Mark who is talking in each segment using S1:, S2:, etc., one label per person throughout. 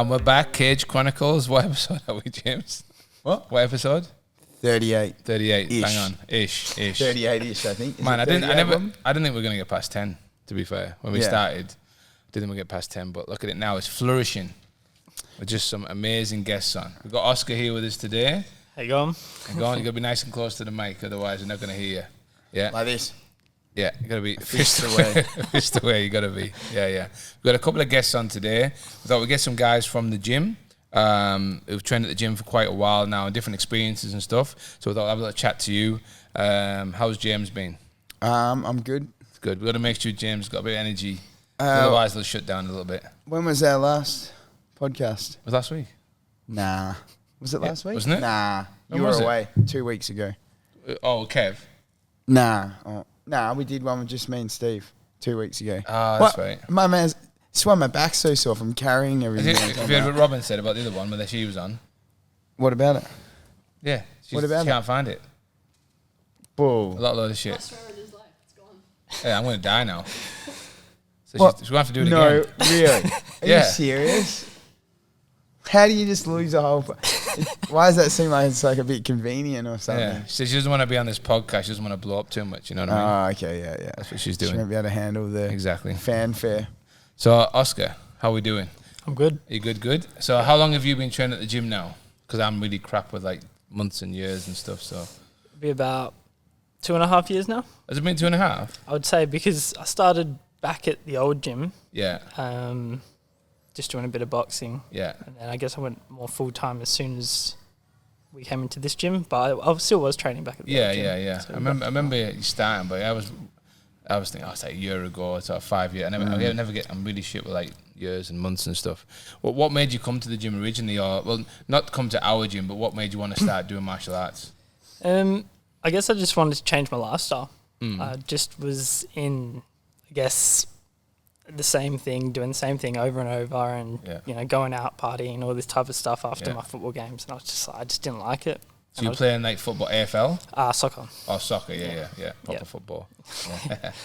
S1: We're back. Cage Chronicles. What episode are we, James?
S2: What
S1: episode?
S2: 38.
S1: 38.
S2: Ish.
S1: Bang on. Ish.
S2: 38-ish, I think.
S1: Man, I didn't think we were going to get past 10, to be fair. When we started, I didn't think we'd get past 10, but look at it now. It's flourishing with just some amazing guests on. We've got Oscar here with us today.
S3: How you going?
S1: You've got to be nice and close to the mic, otherwise you're not going to hear you. Yeah.
S2: Like this.
S1: Yeah, you got to be fist away. Fist away, you got to be. Yeah. We've got a couple of guests on today. We thought we'd get some guys from the gym who've trained at the gym for quite a while now and different experiences and stuff. So we thought I'd have a little chat to you. How's James been?
S2: I'm good.
S1: It's good. We've got to make sure James got a bit of energy. Otherwise, they'll shut down a little bit.
S2: When was our last podcast?
S1: Was last week?
S2: Nah. Was it last week?
S1: Wasn't it?
S2: Nah.
S1: When
S2: You were
S1: was it?
S2: away 2 weeks ago.
S1: Oh, Kev.
S2: Nah. Nah, we did one with just me and Steve 2 weeks ago.
S1: Ah, that's right.
S2: My man's... That's why my back's so sore from carrying everything.
S1: Have you heard what Robin said about the other one, where she was on?
S2: What about it?
S1: Yeah.
S2: What about
S1: she can't find it.
S2: Bull.
S1: A load of shit.
S4: I swear it is life. It's gone.
S1: Yeah, I'm going to die now. So
S2: What?
S1: she's going to have to do it
S2: No,
S1: again.
S2: really? Are
S1: Yeah.
S2: you serious? How do you just lose a whole... Why does that seem like it's like a bit convenient or something?
S1: Yeah. She doesn't want to be on this podcast. She doesn't want to blow up too much. You know what I mean?
S2: Oh, okay, yeah.
S1: That's what she's
S2: She
S1: doing.
S2: won't be able to handle the
S1: Exactly.
S2: fanfare.
S1: So, Oscar, how are we doing?
S3: I'm good.
S1: Are you good? So, how long have you been training at the gym now? Because I'm really crap with like months and years and stuff. So,
S3: It'll be about 2.5 years now,
S1: has it been 2.5?
S3: I would say, because I started back at the old gym,
S1: Yeah.
S3: just doing a bit of boxing.
S1: Yeah.
S3: And then I guess I went more full-time as soon as we came into this gym, but I still was training back at the old gym.
S1: Yeah.
S3: So
S1: I remember you starting, but I was thinking, it's like a year ago, it's like 5 years. I never get. I'm really shit with like years and months and stuff. What made you come to the gym originally, or well, not come to our gym, but what made you want to start doing martial arts?
S3: I guess I just wanted to change my lifestyle.
S1: Mm.
S3: I just was in, I guess, the same thing, doing the same thing over and over, and going out partying, all this type of stuff after my football games, and I just didn't like it.
S1: So you're playing like football, AFL?
S3: Soccer.
S1: Oh, soccer, yeah. Proper
S3: Yeah.
S1: football.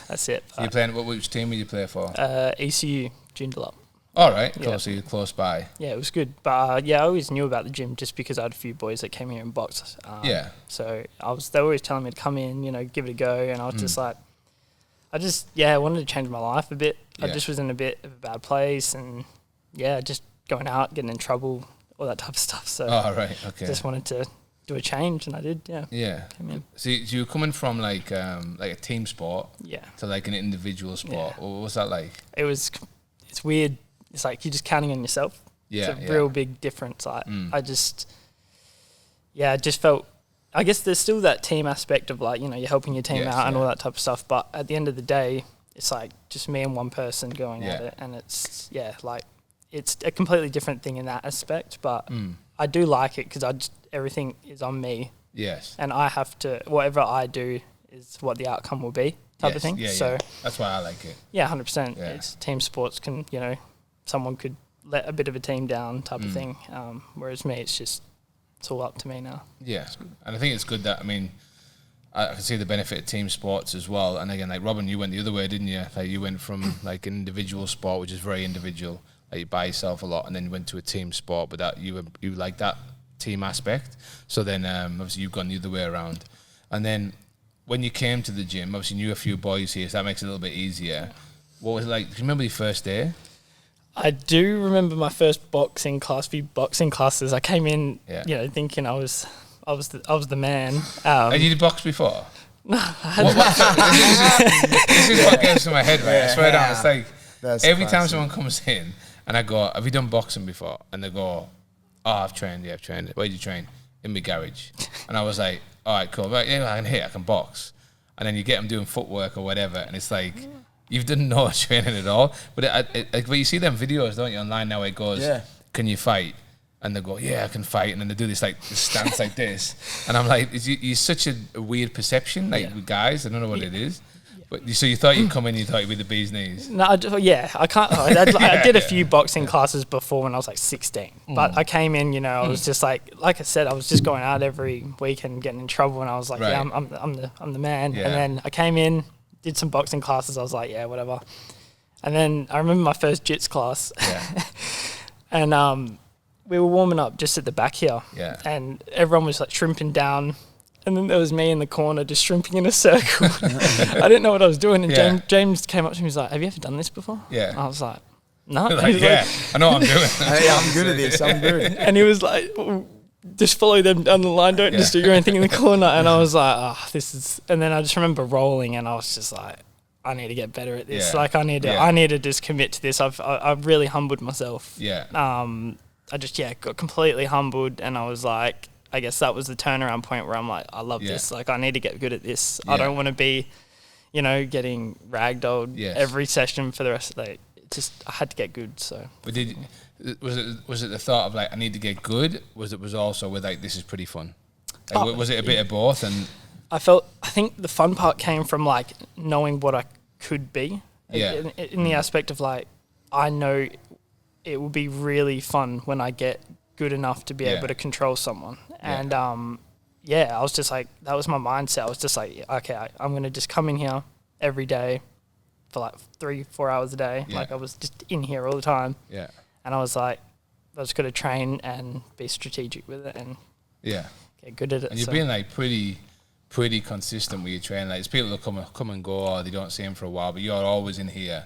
S3: That's it.
S1: So you're playing, which team did you play for?
S3: ECU, Joondalup.
S1: All right, cool.
S3: Yeah.
S1: So you're close by.
S3: Yeah, it was good. But I always knew about the gym just because I had a few boys that came here and boxed.
S1: Yeah.
S3: So they were always telling me to come in, give it a go, and I was just like, I wanted to change my life a bit.
S1: Yeah.
S3: I just was in a bit of a bad place, and just going out, getting in trouble, all that type of stuff. So
S1: Oh, right, okay.
S3: just wanted to do a change, and I did. Yeah.
S1: Yeah.
S3: Came in.
S1: So you're coming from like a team sport
S3: Yeah.
S1: to like an individual sport.
S3: Yeah.
S1: What was that like?
S3: It's weird. It's like you're just counting on yourself.
S1: Yeah.
S3: It's a real big difference. I just felt, I guess there's still that team aspect of like, you're helping your team out and all that type of stuff. But at the end of the day, it's like just me and one person going at it. And it's a completely different thing in that aspect. But I do like it because everything is on me.
S1: Yes.
S3: And I have to, whatever I do is what the outcome will be type of thing.
S1: Yeah,
S3: so
S1: that's why I like it.
S3: yeah, 100%.
S1: Yeah.
S3: It's team sports can, someone could let a bit of a team down type of thing. Whereas me, it's all up to me now.
S1: Yeah, and I think it's good that, I can see the benefit of team sports as well. And again, like Robin, you went the other way, didn't you? Like you went from like an individual sport, which is very individual, like you by yourself a lot, and then you went to a team sport, but that you like that team aspect. So then obviously you've gone the other way around. And then when you came to the gym, obviously you knew a few boys here, so that makes it a little bit easier. What was it like? Do you remember your first day?
S3: I do remember my first few boxing classes. I came in, thinking I was the man.
S1: Had you boxed before?
S3: No,
S1: This is what gets to my head, right? I swear down, it's like
S2: That's
S1: every time
S2: classic.
S1: someone comes in and I go, have you done boxing before? And they go, I've trained. Where did you train? In my garage. And I was like, all right, cool. Right, I can hit, I can box. And then you get them doing footwork or whatever, and it's like, you've done no training at all. But but you see them videos, don't you, online now, it goes, can you fight? And they go, yeah, I can fight. And then they do this stance like this. And I'm like, you're such a weird perception, with guys. I don't know what it is. But so you thought you'd come in, you thought you'd be the bee's knees.
S3: No, I can't. I did a few boxing classes before when I was like 16. But I came in, I was just like I said, I was just going out every weekend getting in trouble, and I was like,
S1: Right.
S3: I'm the man.
S1: Yeah.
S3: And then I came in, did some boxing classes. I was like, yeah, whatever. And then I remember my first jits class.
S1: Yeah.
S3: And we were warming up just at the back here.
S1: Yeah.
S3: And everyone was like shrimping down. And then there was me in the corner just shrimping in a circle. I didn't know what I was doing. And James came up to me and was like, have you ever done this before?
S1: Yeah.
S3: I was like, no.
S1: Like, yeah, I know what I'm doing.
S2: Hey, I'm good at this. I'm good.
S3: And he was like, just follow them down the line. Don't just do your own thing in the corner. And I was like, oh, this is... And then I just remember rolling and I was just like, I need to get better at this.
S1: Yeah.
S3: Like, I need to just commit to this. I've really humbled myself.
S1: Yeah.
S3: I just, got completely humbled. And I was like, I guess that was the turnaround point where I'm like, I love this. Like, I need to get good at this. I don't want to be, getting ragdolled every session for the rest of the day. I had to get good. So,
S1: but was it the thought of like, I need to get good? Was also with like, this is pretty fun? Like, was it a bit of both? And
S3: I think the fun part came from like knowing what I could be. In the aspect of like, I know it will be really fun when I get good enough to be able to control someone. And I was just like, that was my mindset. I was just like, okay, I'm going to just come in here every day for like 3-4 hours a day. Like I was just in here all the time. Yeah. And I was like, I was going to train and be strategic with it and get good at it.
S1: And you've been like pretty consistent with your training. Like, there's people that come and go, or they don't see him for a while, but you're always in here.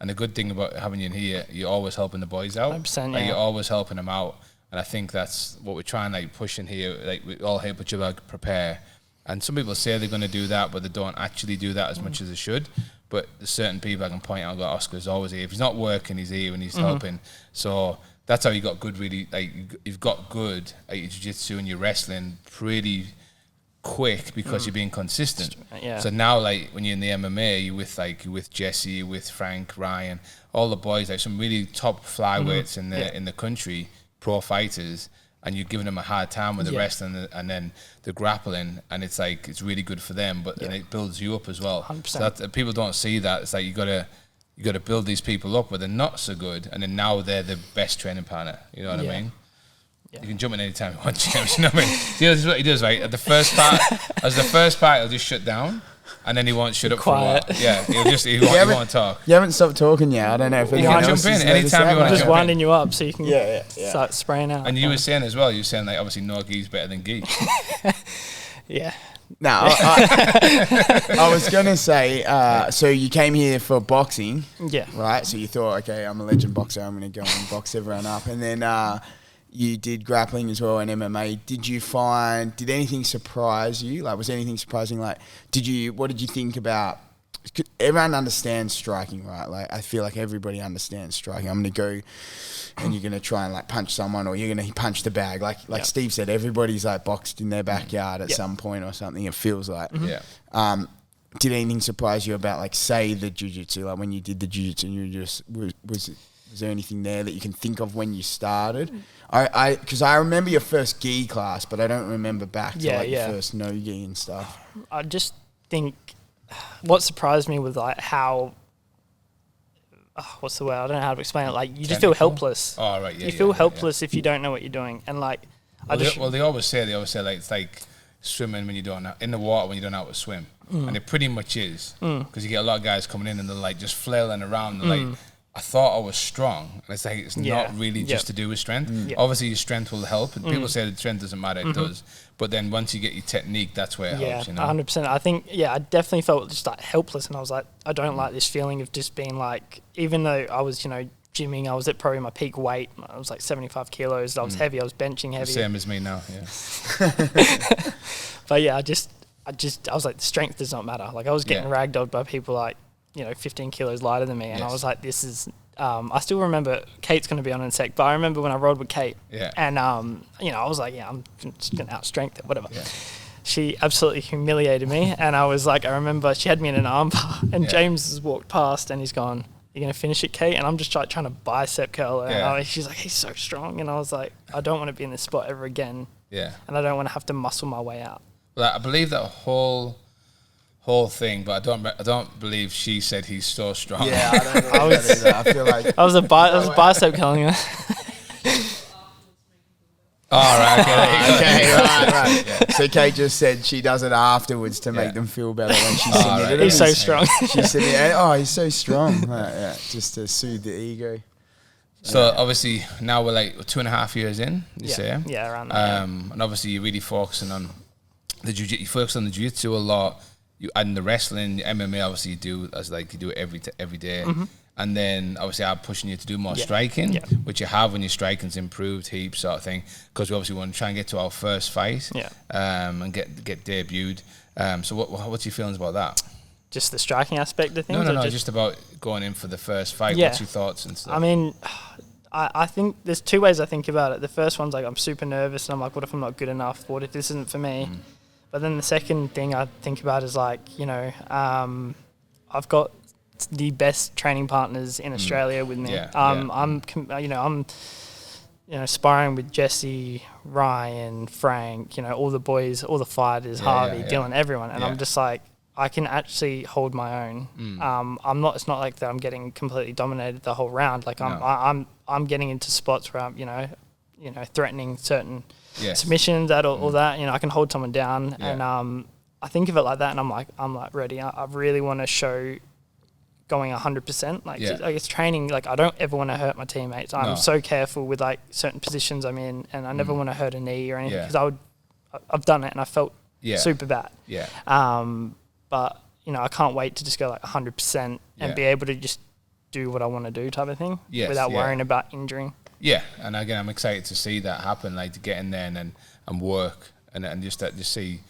S1: And the good thing about having you in here, you're always helping the boys out.
S3: 100%,
S1: like, you're always helping them out. And I think that's what we're trying, like, pushing here. Like, we all help each other prepare. And some people say they're going to do that, but they don't actually do that as much as they should. But there's certain people I can point out, like Oscar's always here. If he's not working, he's here and he's helping. So that's how you got good, really. Like, you've got good at your jiu-jitsu and your wrestling pretty quick because you're being consistent. So now, like, when you're in the MMA, you're with Jesse, you're with Frank, Ryan, all the boys, like some really top flyweights in the country, pro fighters, and you're giving them a hard time with the wrestling and then the grappling, and it's like, it's really good for them, but and it builds you up as well.
S3: 100%.
S1: So that, people don't see that. It's like you gotta build these people up where they're not so good, and then now they're the best training partner. You know what I mean? Yeah. You can jump in any time you want, James. You know what I mean? This is what he does, right? At the first part, he'll just shut down, and then he won't shut up
S3: quiet.
S1: for a while. Yeah, he won't talk.
S2: You haven't stopped talking yet. I don't know if
S1: you can jump in anytime you want.
S3: I'm just winding you up so you can start spraying out.
S1: And you were saying as well, like, obviously no gi's better than gi.
S3: Yeah.
S2: No, I was going to say, so you came here for boxing.
S3: Yeah.
S2: Right? So you thought, okay, I'm a legend boxer. I'm going to go and box everyone up. And then you did grappling as well and MMA. Did anything surprise you? Like, was anything surprising? Like, what did you think about, everyone understands striking, right? Like, I feel like everybody understands striking. I'm going to go and you're going to try and like punch someone, or you're going to punch the bag. Like Steve said, everybody's like boxed in their backyard at some point or something, it feels like. Did anything surprise you about, like, say, the jiu-jitsu? Like, when you did the jiu-jitsu, and you just, was there anything there that you can think of when you started? Because I remember your first gi class, but I don't remember back to your first no gi and stuff.
S3: I just think what surprised me was like how, what's the word? I don't know how to explain it. Like, you just feel helpless.
S1: Oh, right, yeah.
S3: You feel helpless if you don't know what you're doing. And like,
S1: they always say like, it's like swimming when you don't know, in the water when you don't know how to swim. And it pretty much is, because you get a lot of guys coming in and they're like just flailing around. They're like, I thought I was strong, and it's like, it's not really just to do with strength. Obviously your strength will help, and people say that strength doesn't matter, it does, but then once you get your technique, that's where it helps, you know.
S3: 100%. I think I definitely felt just like helpless, and I was like, I don't like this feeling of just being like, even though I was, gymming, I was at probably my peak weight, I was like 75 kilos, I was heavy, I was benching heavy.
S1: Same as me now,
S3: But yeah, I was like, the strength does not matter. Like, I was getting ragdolled by people like, 15 kilos lighter than me. And I was like, this is, I still remember, Kate's going to be on in a sec, but I remember when I rolled with Kate. And, I was like, I'm just going to outstrength it, whatever. She absolutely humiliated me. And I was like, I remember she had me in an armbar, and James has walked past and he's gone, you're going to finish it, Kate? And I'm just trying to bicep curl her. And she's like, he's so strong. And I was like, I don't want to be in this spot ever again. And I don't want to have to muscle my way out.
S1: Well, I believe that whole thing, but I don't believe she said he's so strong.
S2: Yeah, I don't know either. I feel like
S3: I was bicep curling her.
S1: Right, okay.
S2: Right. Yeah. So Kate just said she does it afterwards to make them feel better when she's submitted him.
S3: He's so strong.
S2: She said, he's so strong. Right, just to soothe the ego.
S1: So obviously now we're like 2.5 years in, you say?
S3: Yeah, around that.
S1: And obviously you're really focusing on the jiu-jitsu. You focus on the jiu-jitsu a lot. You add in the wrestling, MMA. Obviously you do it every day. And then obviously I'm pushing you to do more striking, which you have when your striking's improved heaps, sort of thing. Because we obviously want to try and get to our first fight, and get debuted. So what's your feelings about that?
S3: Just the striking aspect of things?
S1: No, just about going in for the first fight.
S3: Yeah.
S1: What's your thoughts and stuff?
S3: I mean, I think there's two ways I think about it. The first one's like I'm super nervous and I'm like, what if I'm not good enough? What if this isn't for me? But then the second thing I think about is like, I've got the best training partners in Australia with me. I'm sparring with Jesse, Ryan, Frank, all the boys, all the fighters, Harvey, Dylan, everyone. And I'm just like, I can actually hold my own. It's not like that I'm getting completely dominated the whole round. Like I'm getting into spots where I'm, threatening certain submissions, all that. I can hold someone down, and I think of it like that, and I'm like ready. I really want to show going 100%. Like I guess training. Like I don't ever want to hurt my teammates. I'm so careful with like certain positions I'm in, and I never want to hurt a knee or anything because I've done it and I felt super bad. But I can't wait to just go like 100% and be able to just do what I want to do, type of thing, without worrying about injuring. Yeah,
S1: and again, I'm excited to see that happen, like to get in there and work and just see,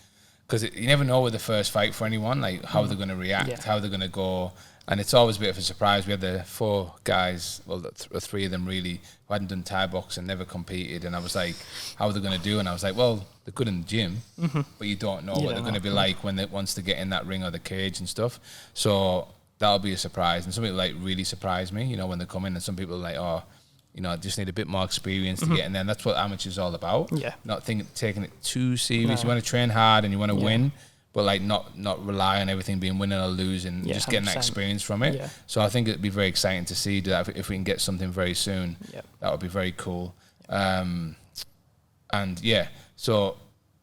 S1: because you never know with the first fight for anyone, like how they're going to react, how they're going to go, and it's always a bit of a surprise. We had the 4 guys, well, 3 of them really, who hadn't done Thai boxing, never competed, and I was like, how are they going to do? And I was like, well, they're good in the gym, but you don't know what they're going to be like once they get in that ring or the cage and stuff. So that'll be a surprise, and some people like really surprise me, when they come in, and some people are like, oh, I just need a bit more experience to get in there. And that's what amateurs are all about. Not taking it too serious. You want to train hard and you want to win, but like not rely on everything being winning or losing. Just getting 100%. That experience from it. So I think it'd be very exciting to see that if we can get something very soon. That would be very cool. So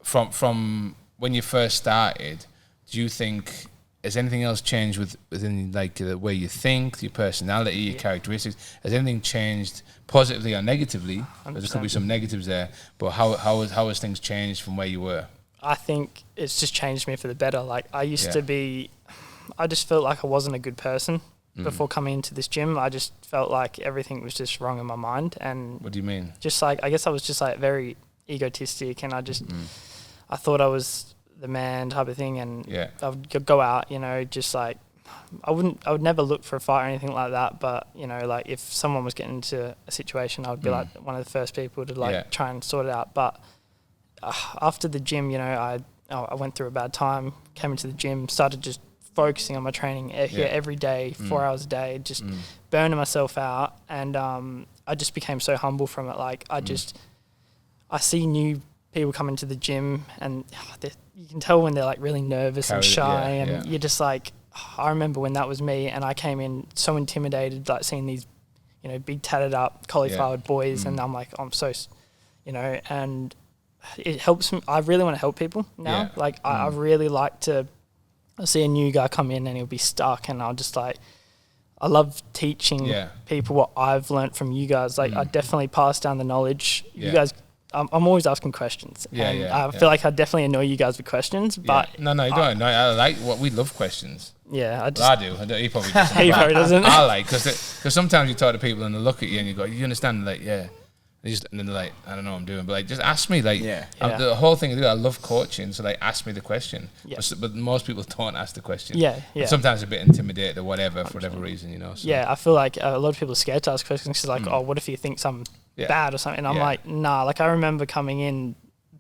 S1: from when you first started, do you think has anything else changed within like the way you think, your personality, your characteristics? Has anything changed positively or negatively? There could be some negatives there, but how has things changed from where you were?
S3: I think it's just changed me for the better. Like I used to be, I just felt like I wasn't a good person before coming into this gym. I just felt like everything was just wrong in my mind. And
S1: what do you mean? Just
S3: like, I guess I was just like very egotistic, and I just, I thought I was the man type of thing, and I would go out, just like I would never look for a fight or anything like that, but like if someone was getting into a situation, I would be like one of the first people to like try and sort it out. But after the gym, I went through a bad time, came into the gym, started just focusing on my training every day, 4 hours a day, just burning myself out, and I just became so humble from it. Like I see new people come into the gym, and you can tell when they're like really nervous and shy, and you're just like, I remember when that was me, and I came in so intimidated, like seeing these, big tatted up cauliflowered boys, and I'm like, I'm so, and it helps me. I really want to help people now. Like I really like to see a new guy come in and he'll be stuck, and I'll just like, I love teaching people what I've learnt from you guys. Like I definitely pass down the knowledge. You guys, I'm always asking questions. I feel like I definitely annoy you guys with questions, but
S1: no, you don't. No, I like what we love questions.
S3: Yeah,
S1: I do. He probably doesn't.
S3: He probably doesn't.
S1: I like because sometimes you talk to people and they look at you and you go, you understand? Like, and then they're like, I don't know what I'm doing, but like, just ask me. Like, the whole thing I do, I love coaching, so like, ask me the question. But most people don't ask the question. And sometimes a bit intimidated or whatever, 100%. For whatever reason, So.
S3: Yeah, I feel like a lot of people are scared to ask questions because like, oh, what if you think something bad or something? And I'm like, nah. Like I remember coming in,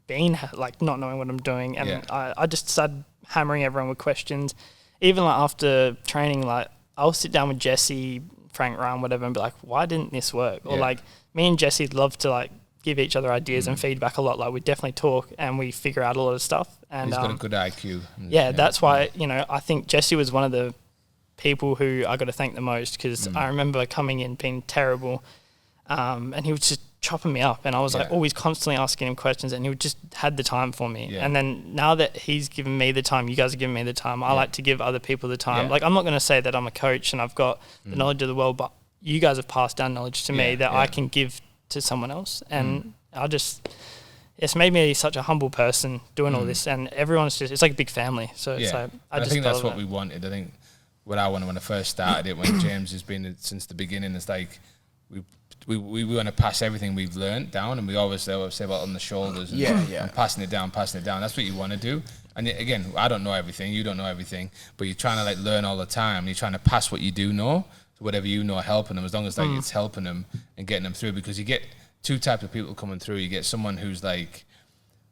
S3: being like not knowing what I'm doing, and I just started hammering everyone with questions. Even like after training, like I'll sit down with Jesse, Frank, Ryan, whatever, and be like, why didn't this work? Or like me and Jesse love to like give each other ideas and feedback a lot. Like we definitely talk and we figure out a lot of stuff. And
S1: he's got a good IQ.
S3: That's why, I think Jesse was one of the people who I got to thank the most, because I remember coming in being terrible, and he was just chopping me up, and I was like always constantly asking him questions, and he just had the time for me. And then now that he's given me the time, you guys are giving me the time, I like to give other people the time. Like I'm not going to say that I'm a coach and I've got the knowledge of the world, but you guys have passed down knowledge to me that I can give to someone else. And it's made me such a humble person doing all this, and everyone's just, it's like a big family. So it's like,
S1: I think that's what we wanted. I think what I wanted when I first started it, when James has been since the beginning, is like, we want to pass everything we've learned down, and we always say about on the shoulders and, and passing it down. That's what you want to do. And again, I don't know everything, you don't know everything, but you're trying to like learn all the time. You're trying to pass what you do know, so whatever you know, helping them, as long as like it's helping them and getting them through. Because you get two types of people coming through. You get someone who's like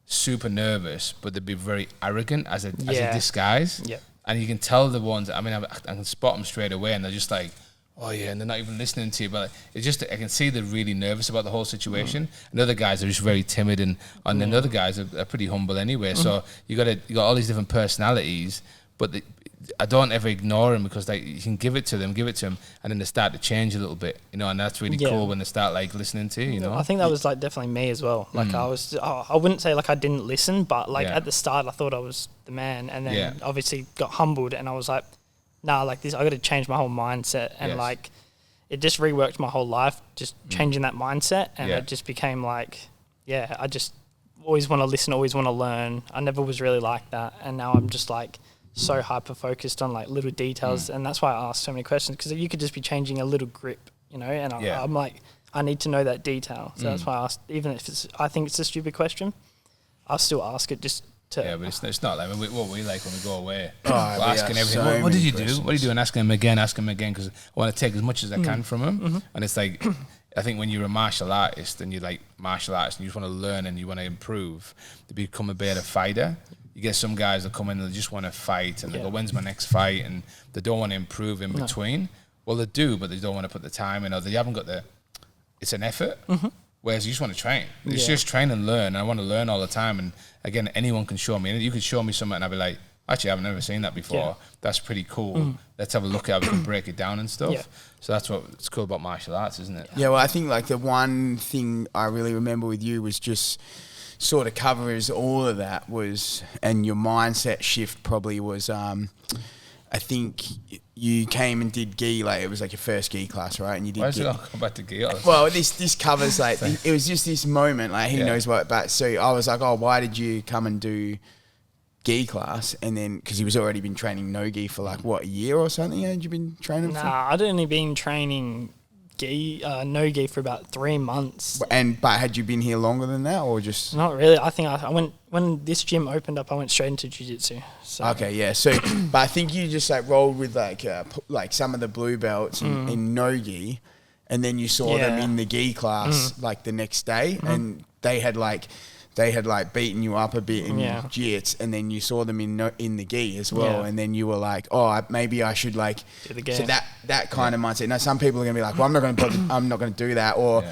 S1: super nervous, but they'd be very arrogant as a disguise. Yeah. And you can tell the ones, I mean, I can spot them straight away, and they're just like, oh yeah, and they're not even listening to you. But it's just, I can see they're really nervous about the whole situation. And other guys are just very timid, and then other guys are pretty humble anyway. So you got all these different personalities, but I don't ever ignore them, because like, you can give it to them, and then they start to change a little bit, you know, and that's really cool when they start like listening to you, you know.
S3: I think that was like definitely me as well. Like I wouldn't say like I didn't listen, but like at the start I thought I was the man, and then obviously got humbled, and I was like, nah, like this, I got to change my whole mindset, and like it just reworked my whole life, just changing that mindset, and it just became like, I just always want to listen, always want to learn. I never was really like that, and now I'm just like so hyper focused on like little details, and that's why I ask so many questions, because you could just be changing a little grip, you know, and I'm like, I need to know that detail, so that's why I asked, even if I think it's a stupid question, I'll still ask it just to...
S1: Yeah, but it's not like what we like when we go away. We're asking everything, what did you do? What do you do? And asking them again, because I want to take as much as I can from them. And it's like, I think when you're a martial artist, and you like martial arts, and you just want to learn and you want to improve to become a better fighter, you get some guys that come in and they just want to fight, and they go, when's my next fight? And they don't want to improve in between. Well, they do, but they don't want to put the time in, or they haven't got it's an effort. Whereas you just want to train. It's just train and learn. And I want to learn all the time. And again, anyone can show me. And you could show me something, and I'll be like, actually, I've never seen that before. That's pretty cool. Let's have a look at how we can break it down and stuff. So that's what's cool about martial arts, isn't it?
S2: Yeah, well, I think like the one thing I really remember with you was just sort of covers all of that was, and your mindset shift probably was, I think you came and did gi, like it was like your first gi class, right? And you did.
S1: Why should I come back to gi?
S2: Well, this covers like it was just this moment, like he knows what. But so I was like, oh, why did you come and do gi class? And then because he was already been training no gi for like what, a year or something? Had you been training?
S3: Nah, I'd only been training gi, no gi for about 3 months.
S2: But had you been here longer than that, or just?
S3: Not really. I think I went when this gym opened up. I went straight into jiu-jitsu. So.
S2: Okay, yeah. So, but I think you just like rolled with like some of the blue belts in no gi, and then you saw them in the gi class like the next day, and they had like beaten you up a bit in jits, and then you saw them in the gi as well, and then you were like, oh, maybe I should like do the gi. So that kind of mindset. Now some people are gonna be like, well, I'm not gonna do that, or.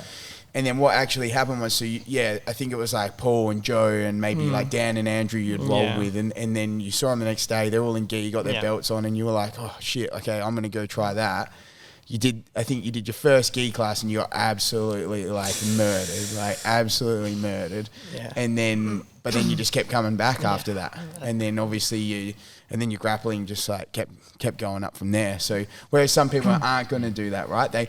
S2: And then what actually happened was, I think it was like Paul and Joe and maybe like Dan and Andrew you'd rolled with, and then you saw them the next day, they're all in gi, you got their belts on, and you were like, oh shit, okay, I'm going to go try that. I think you did your first gi class, and you got absolutely like absolutely murdered. Yeah. But then you just kept coming back after that. And then obviously your grappling just like kept going up from there. So whereas some people aren't going to do that, right?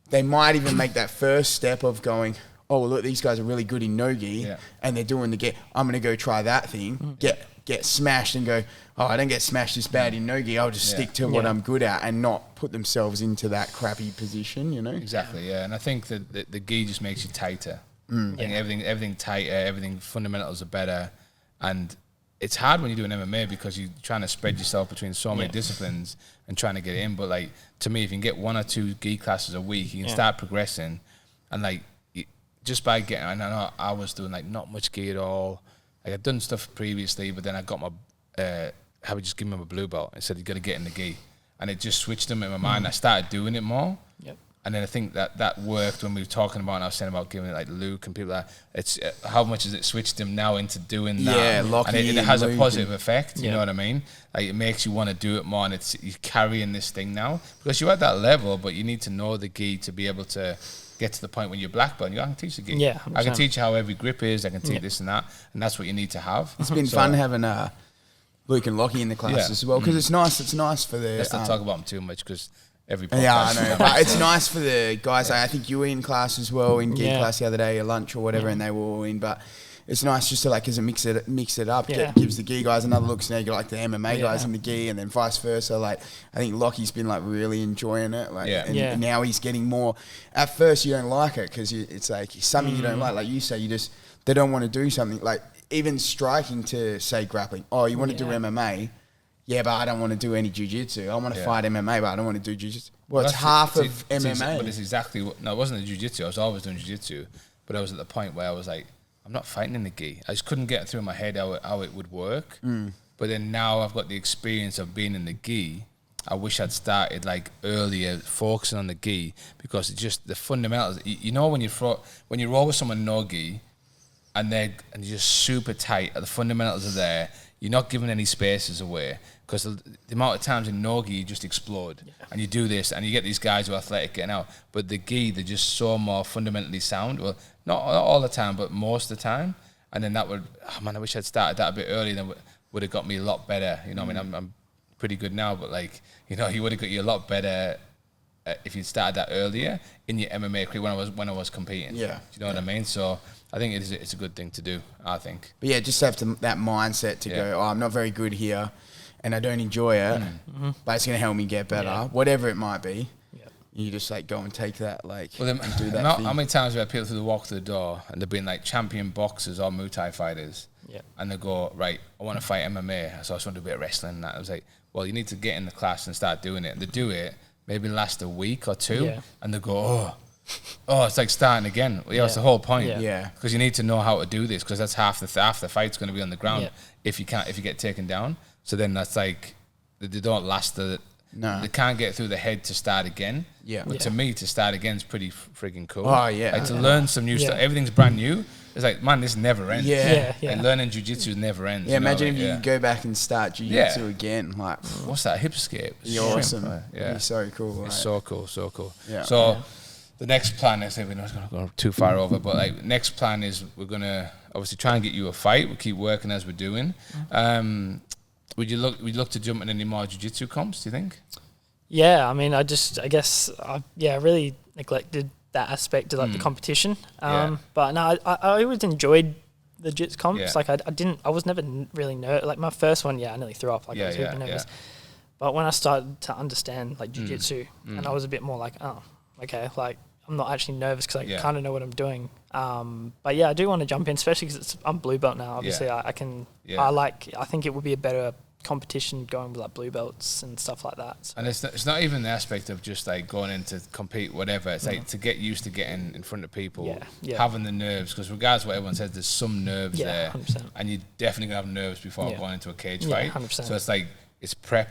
S2: They might even make that first step of going, oh, look, these guys are really good in no-gi, and they're doing the gi. I'm going to go try that thing, get smashed and go, oh, I don't get smashed this bad in no-gi. I'll just stick to what I'm good at, and not put themselves into that crappy position, you know?
S1: Exactly, yeah. And I think that the gi just makes you tighter. I think everything tighter, everything fundamentals are better. And it's hard when you're doing MMA because you're trying to spread yourself between so many disciplines and trying to get in. But like, to me, if you can get 1 or 2 gi classes a week, you can start progressing. And like, just by getting, I know I was doing like not much gi at all. Like I'd done stuff previously, but then I got my, I would just give me my blue belt. I said, you got to get in the gi. And it just switched them in my mind. I started doing it more. Yep. And then I think that worked when we were talking about, and I was saying about giving it like Luke and people like, it's how much has it switched them now into doing that?
S2: Yeah, Lockie
S1: and it has a positive effect, you know what I mean? Like it makes you want to do it more, and you're carrying this thing now. Because you're at that level, but you need to know the gi to be able to get to the point when you're black belt. I can teach the gi. Yeah, I can teach how every grip is, I can teach this and that, and that's what you need to have.
S2: It's been fun having Luke and Lockie in the class as well, because it's nice for the...
S1: Let's not talk about them too much, because every podcast.
S2: Yeah, I know. But it's nice for the guys. I think you were in class as well, in gear class the other day, at lunch or whatever, and they were all in. But it's nice just to like, as a mix it up, gives the gi guys another look. So now you got like the MMA guys in the gi, and then vice versa. Like, I think Lockie's been like really enjoying it. Like, and now he's getting more. At first, you don't like it because it's like something you don't like. Like you say, they don't want to do something like even striking to say grappling. Oh, you want to do MMA? Yeah, but I don't want to do any jiu-jitsu. I want to fight MMA, but I don't want to do jiu-jitsu. Well, it's half of MMA.
S1: But it's exactly what. No, it wasn't the jiu-jitsu. I was always doing jiu-jitsu, but I was at the point where I was like, I'm not fighting in the gi. I just couldn't get through my head how it would work. But then now I've got the experience of being in the gi. I wish I'd started like earlier, focusing on the gi, because it's just the fundamentals. You know, when you roll with someone no gi, and you're just super tight, the fundamentals are there. You're not giving any spaces away, because the amount of times in no gi you just explode, and you do this, and you get these guys who are athletic getting out. But the gi, they're just so more fundamentally sound. Well, not all the time, but most of the time. And then that would, I wish I'd started that a bit earlier. Then would have got me a lot better. You know, I mean, I'm pretty good now, but like, you know, he would have got you a lot better if you'd started that earlier in your MMA career when I was competing. Yeah, do you know what I mean? So I think it's a good thing to do, I think.
S2: But yeah, just have that mindset to go, I'm not very good here and I don't enjoy it, but it's going to help me get better, whatever it might be. You just like go and take that, like, and do that.
S1: How many times have I people walk through the door and they've been like champion boxers or Muay Thai fighters, and they go, right, I want to fight MMA, so I just want to do a bit of wrestling. And that I was like, well, you need to get in the class and start doing it. And they do it, maybe last a week or two, and they go, oh, it's like starting again. Yeah, that's the whole point. Yeah, because you need to know how to do this, because that's half the fight's going to be on the ground if you get taken down. So then that's like they don't last they can't get through the head to start again. But to me, to start again is pretty frigging cool.
S2: Oh yeah,
S1: like to learn some new stuff. Everything's brand new. It's like, man, this never ends. Like learning jiu-jitsu never ends.
S2: Yeah, imagine if you could go back and start jiu-jitsu again. Like,
S1: what's that? Hip escape.
S2: You're awesome. It's so cool.
S1: It's so cool. Yeah. So the next plan is, we're not going to go too far over, but like next plan is we're going to obviously try and get you a fight. We'll keep working as we're doing. Would you look to jump in any more jiu-jitsu comps, do you think?
S3: Yeah, I mean, I guess I really neglected that aspect of like the competition. But no, I always enjoyed the jits comps. Like I was never really nervous. Like my first one, I nearly threw up. Like I was super nervous. But when I started to understand like jiu-jitsu, and I was a bit more like, oh, okay, like I'm not actually nervous because I kind of know what I'm doing. But yeah, I do want to jump in, especially because I'm blue belt now. Obviously, I can. I think it would be a better competition going with like blue belts and stuff like that. So.
S1: And it's not even the aspect of just like going in to compete, whatever. It's like to get used to getting in front of people, having the nerves, because regardless of what everyone says, there's some nerves there,
S3: 100%.
S1: And you're definitely gonna have nerves before going into a cage fight.
S3: 100%.
S1: So it's like it's prep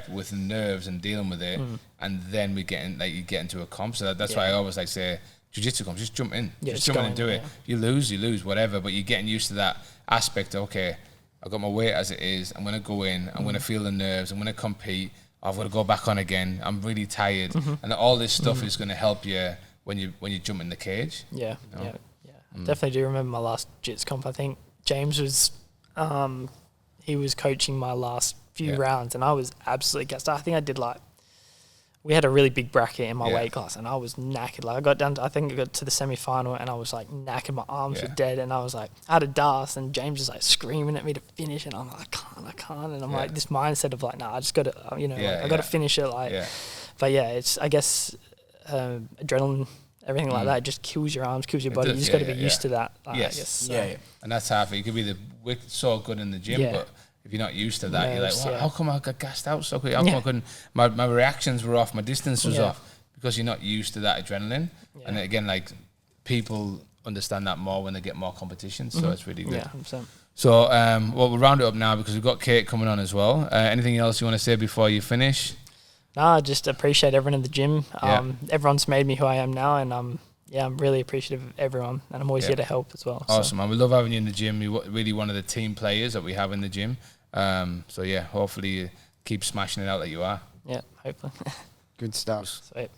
S1: with nerves and dealing with it, and then you get into a comp. So that's why I always like say jiu-jitsu comps, just jump in, just jump in and do it. You lose, whatever, but you're getting used to that aspect. Okay, I've got my weight as it is. I'm going to go in. I'm going to feel the nerves. I'm going to compete. I've got to go back on again. I'm really tired. And all this stuff is going to help you when you jump in the cage.
S3: Yeah, you know? Definitely do remember my last jits comp. I think James was, he was coaching my last few rounds, and I was absolutely gassed. I think I did we had a really big bracket in my weight class, and I was knackered. Like I got down to, I think I got to the semi-final, and I was like knackered. My arms were dead, and I was like, I had a dust, and James was like screaming at me to finish, and I'm like, I can't. And I'm like, this mindset of like, nah, I just got to, I got to finish it. But it's, I guess, adrenaline, everything like that, just kills your arms, kills your body. You just got to be used to that. I guess. So.
S1: And that's half it. You could be so good in the gym, but if you're not used to that, you're like, well, how come I got gassed out so quick? How come I couldn't? My reactions were off, my distance was off, because you're not used to that adrenaline. And again, like people understand that more when they get more competition, so it's really good.
S3: Yeah, 100%.
S1: So, we'll round it up now because we've got Kate coming on as well. Anything else you want to say before you finish?
S3: No, I just appreciate everyone in the gym. Everyone's made me who I am now, and I'm really appreciative of everyone, and I'm always here to help as well.
S1: Awesome, man. We love having you in the gym. You're really one of the team players that we have in the gym. So, hopefully you keep smashing it out like you are.
S3: Yeah, hopefully.
S2: Good stuff.
S3: Sweet.